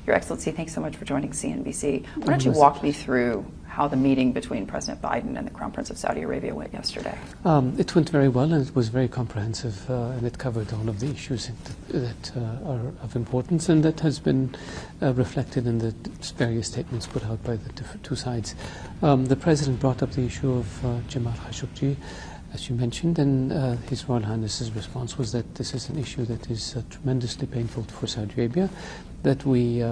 Your Excellency, thanks so much for joining CNBC. Why don't you walk me through how the meeting between President Biden and the Crown Prince of Saudi Arabia went yesterday? It went very well, and it was very comprehensive, and it covered all of the issues that are of importance, and that has been reflected in the various statements put out by the two sides. The President brought up the issue of Jamal Khashoggi, as you mentioned, and His Royal Highness's response was that this is an issue that is tremendously painful for Saudi Arabia, that we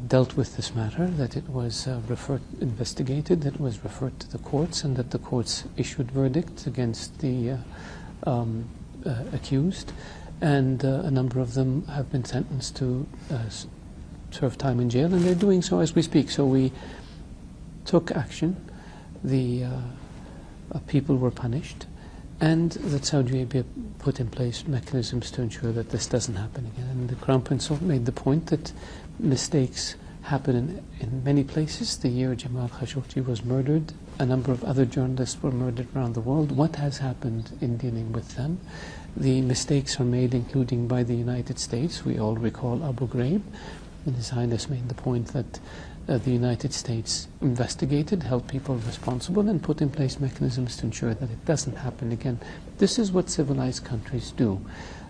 dealt with this matter, that it was investigated, that it was referred to the courts, and that the courts issued verdicts against the accused, and a number of them have been sentenced to serve time in jail, and they're doing so as we speak. So we took action. The people were punished, and that Saudi Arabia put in place mechanisms to ensure that this doesn't happen again. And the Crown Prince made the point that mistakes happen in many places. The year Jamal Khashoggi was murdered, a number of other journalists were murdered around the world. What has happened in dealing with them? The mistakes are made, including by the United States. We all recall Abu Ghraib, and His Highness made the point that the United States investigated, held people responsible, and put in place mechanisms to ensure that it doesn't happen again. This is what civilized countries do.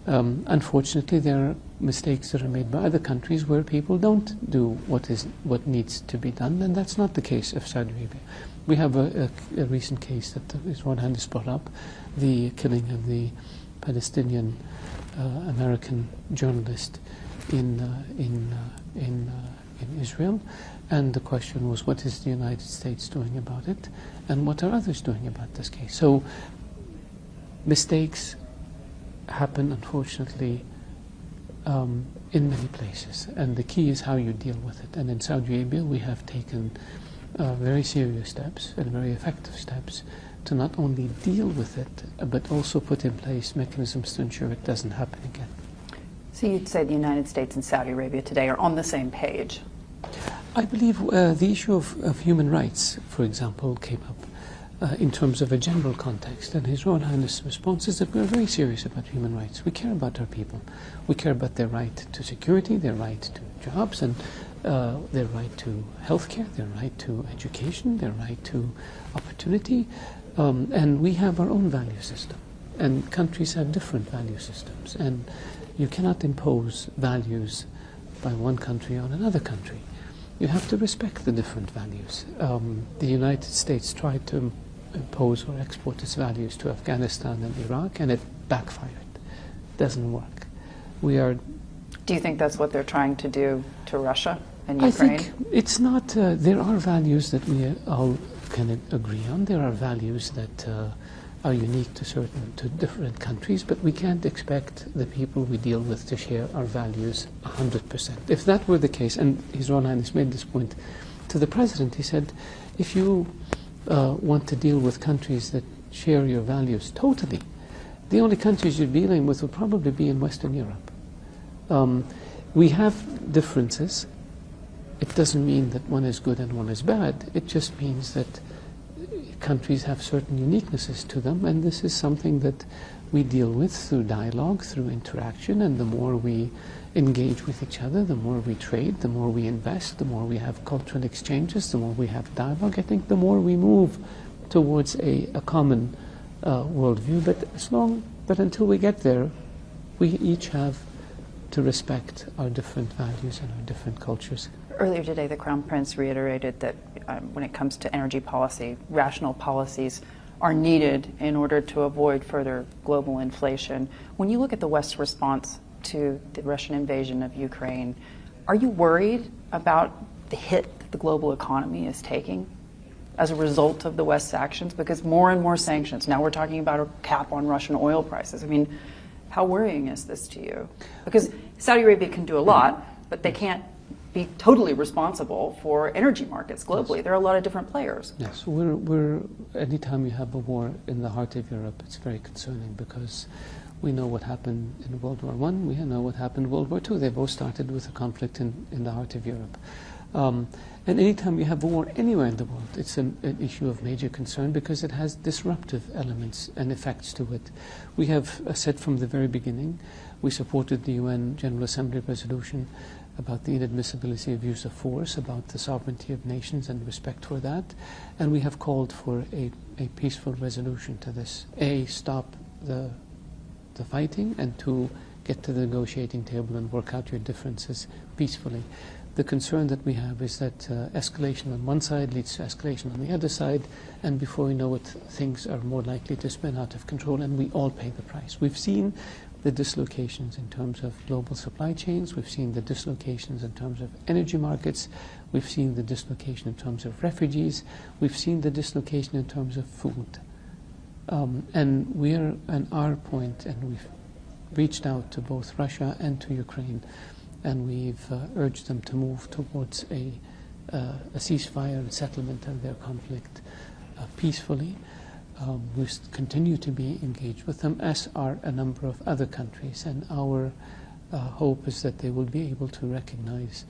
Unfortunately, there are mistakes that are made by other countries where people don't do what needs to be done, and that's not the case of Saudi Arabia. We have a recent case that His Royal Highness brought up, the killing of the Palestinian American journalist in Israel, and the question was, what is the United States doing about it, and what are others doing about this case? So mistakes happen, unfortunately, in many places, and the key is how you deal with it. And in Saudi Arabia, we have taken very serious steps and very effective steps to not only deal with it, but also put in place mechanisms to ensure it doesn't happen again. So you'd say the United States and Saudi Arabia today are on the same page? I believe the issue of human rights, for example, came up in terms of a general context, and His Royal Highness' response is that we're very serious about human rights. We care about our people. We care about their right to security, their right to jobs, and their right to healthcare, their right to education, their right to opportunity, and we have our own value system, and countries have different value systems, and you cannot impose values by one country on another country. You have to respect the different values. The United States tried to impose or export its values to Afghanistan and Iraq, and it backfired. It doesn't work. Do you think that's what they're trying to do to Russia and Ukraine? I think it's not. There are values that we all can agree on. There are values that are unique to different countries, but we can't expect the people we deal with to share our values 100%. If that were the case, and His Royal Highness made this point to the President, he said, if you want to deal with countries that share your values totally, the only countries you're dealing with will probably be in Western Europe. We have differences. It doesn't mean that one is good and one is bad. It just means that countries have certain uniquenesses to them, and this is something that we deal with through dialogue, through interaction, and the more we engage with each other, the more we trade, the more we invest, the more we have cultural exchanges, the more we have dialogue, I think the more we move towards a common worldview. But until we get there, we each have to respect our different values and our different cultures. Earlier today, the Crown Prince reiterated that when it comes to energy policy, rational policies are needed in order to avoid further global inflation. When you look at the West's response to the Russian invasion of Ukraine, are you worried about the hit that the global economy is taking as a result of the West's actions? Because more and more sanctions, now we're talking about a cap on Russian oil prices. I mean, how worrying is this to you? Because Saudi Arabia can do a lot, but they can't be totally responsible for energy markets globally. Yes. There are a lot of different players. Yes, anytime you have a war in the heart of Europe, it's very concerning, because we know what happened in World War I, we know what happened in World War II. They both started with a conflict in the heart of Europe. And anytime you have a war anywhere in the world, it's an issue of major concern, because it has disruptive elements and effects to it. We have said from the very beginning, we supported the UN General Assembly resolution about the inadmissibility of use of force, about the sovereignty of nations and respect for that. And we have called for a peaceful resolution to this. A, stop the fighting, and two, get to the negotiating table and work out your differences peacefully. The concern that we have is that escalation on one side leads to escalation on the other side, and before we know it, things are more likely to spin out of control, and we all pay the price. We've seen the dislocations in terms of global supply chains, we've seen the dislocations in terms of energy markets, we've seen the dislocation in terms of refugees, we've seen the dislocation in terms of food. And we're at our point, and we've reached out to both Russia and to Ukraine, and we've urged them to move towards a ceasefire and settlement of their conflict peacefully. We continue to be engaged with them, as are a number of other countries, and our hope is that they will be able to recognize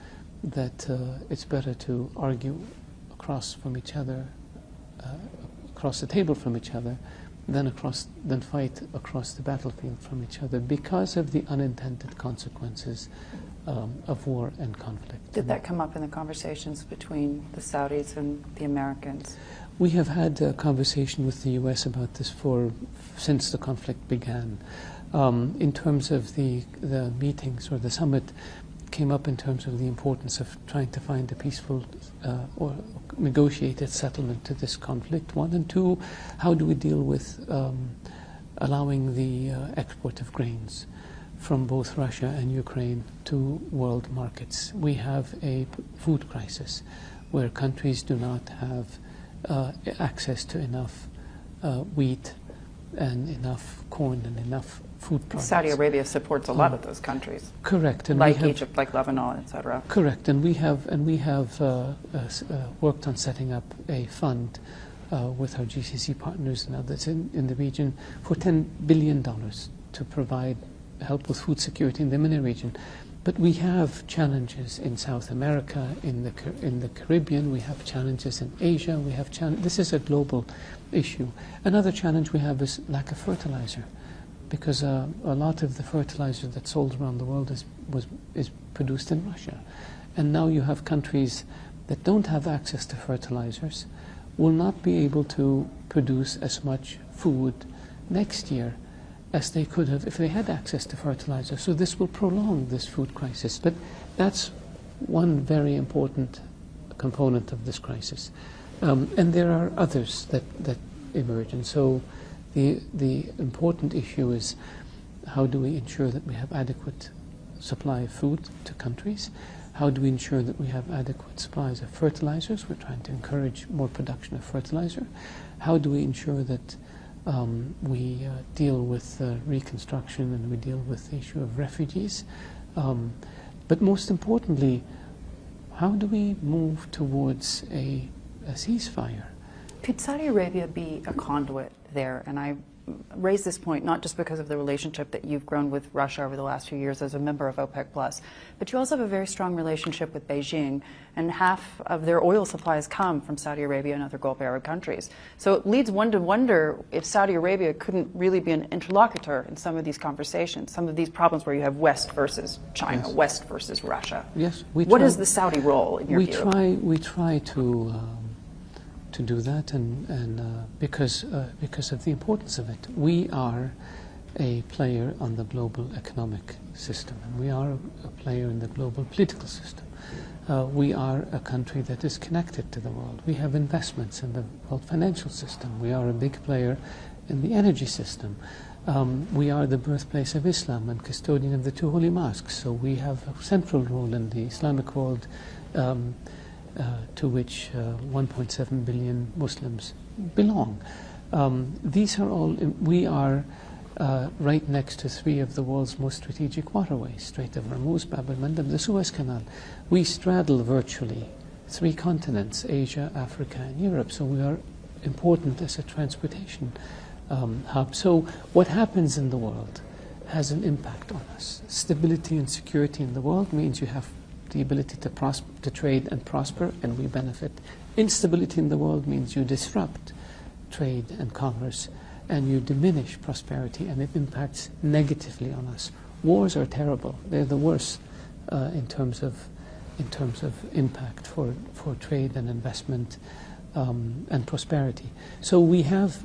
that it's better to argue across from each other, across the table from each other, than fight across the battlefield from each other, because of the unintended consequences of war and conflict. Did that come up in the conversations between the Saudis and the Americans? We have had a conversation with the U.S. about this since the conflict began. In terms of the meetings or the summit, came up in terms of the importance of trying to find a peaceful or negotiated settlement to this conflict, one, and two, how do we deal with allowing the export of grains from both Russia and Ukraine to world markets. We have a food crisis where countries do not have access to enough wheat and enough corn and enough food products. Saudi Arabia supports a lot of those countries. Correct, and like Egypt, like Lebanon, etc. Correct, and we have worked on setting up a fund with our GCC partners and others in the region for $10 billion to provide help with food security in the MENA region. But we have challenges in South America, in the Caribbean. We have challenges in Asia. We have this is a global issue. Another challenge we have is lack of fertilizer, because a lot of the fertilizer that's sold around the world is produced in Russia, and now you have countries that don't have access to fertilizers will not be able to produce as much food next year as they could have if they had access to fertilizer. So this will prolong this food crisis. But that's one very important component of this crisis. And there are others that emerge. And so the important issue is, how do we ensure that we have adequate supply of food to countries? How do we ensure that we have adequate supplies of fertilizers? We're trying to encourage more production of fertilizer. How do we ensure that we deal with reconstruction, and we deal with the issue of refugees? But most importantly, how do we move towards a ceasefire? Could Saudi Arabia be a conduit there? And I raise this point not just because of the relationship that you've grown with Russia over the last few years as a member of OPEC+, but you also have a very strong relationship with Beijing, and half of their oil supplies come from Saudi Arabia and other Gulf Arab countries. So it leads one to wonder if Saudi Arabia couldn't really be an interlocutor in some of these conversations, some of these problems where you have West versus China, yes, West versus Russia. Yes, what is the Saudi role in your view? We try to do that, and because of the importance of it. We are a player on the global economic system, and we are a player in the global political system. We are a country that is connected to the world. We have investments in the world financial system. We are a big player in the energy system. We are the birthplace of Islam and custodian of the two holy mosques, so we have a central role in the Islamic world, to which 1.7 billion Muslims belong. These are all, we are right next to three of the world's most strategic waterways: Strait of Hormuz, Bab el-Mandeb, the Suez Canal. We straddle virtually three continents: Asia, Africa, and Europe. So we are important as a transportation hub. So what happens in the world has an impact on us. Stability and security in the world means you have the ability to trade and prosper, and we benefit. Instability in the world means you disrupt trade and commerce, and you diminish prosperity, and it impacts negatively on us. Wars are terrible. They're the worst in terms of impact for trade and investment and prosperity. So we have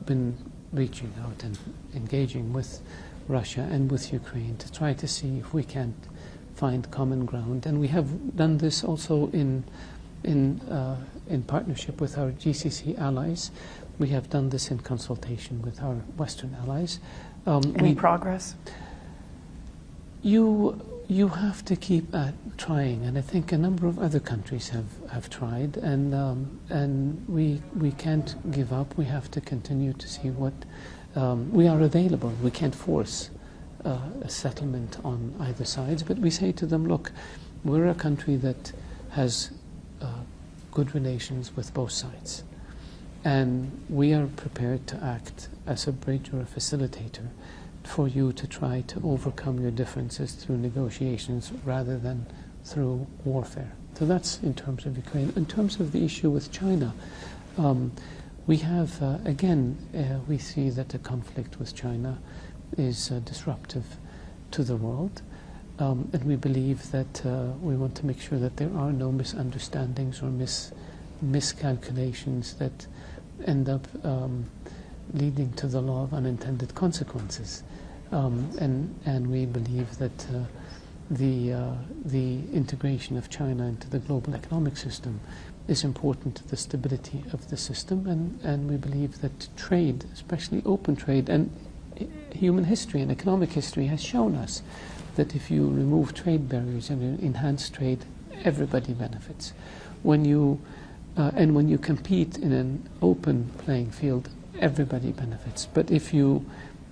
been reaching out and engaging with Russia and with Ukraine to try to see if we can find common ground, and we have done this also in partnership with our GCC allies. We have done this in consultation with our Western allies. Any progress? You have to keep trying, and I think a number of other countries have tried, and we can't give up. We have to continue to see what we are available. We can't force a settlement on either sides, but we say to them, look, we're a country that has good relations with both sides, and we are prepared to act as a bridge or a facilitator for you to try to overcome your differences through negotiations rather than through warfare. So that's in terms of Ukraine. In terms of the issue with China, we have, again, we see that the conflict with China is disruptive to the world, and we believe that we want to make sure that there are no misunderstandings or miscalculations that end up leading to the law of unintended consequences. And we believe that the integration of China into the global economic system is important to the stability of the system, and we believe that trade, especially open trade, and human history and economic history has shown us that if you remove trade barriers and you enhance trade, everybody benefits. When you compete in an open playing field, everybody benefits. But if you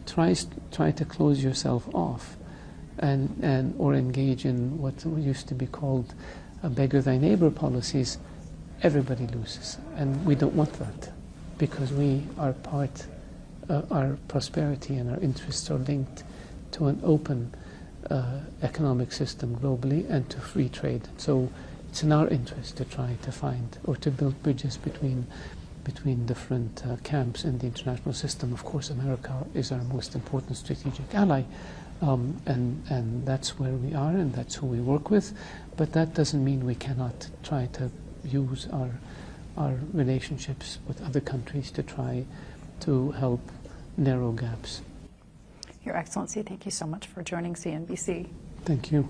try to close yourself off or engage in what used to be called beggar thy neighbor policies, everybody loses. And we don't want that, because our prosperity and our interests are linked to an open economic system globally and to free trade. So it's in our interest to try to find or to build bridges between different camps in the international system. Of course, America is our most important strategic ally, and that's where we are and that's who we work with. But that doesn't mean we cannot try to use our relationships with other countries to try to help narrow gaps. Your Excellency, thank you so much for joining CNBC. Thank you.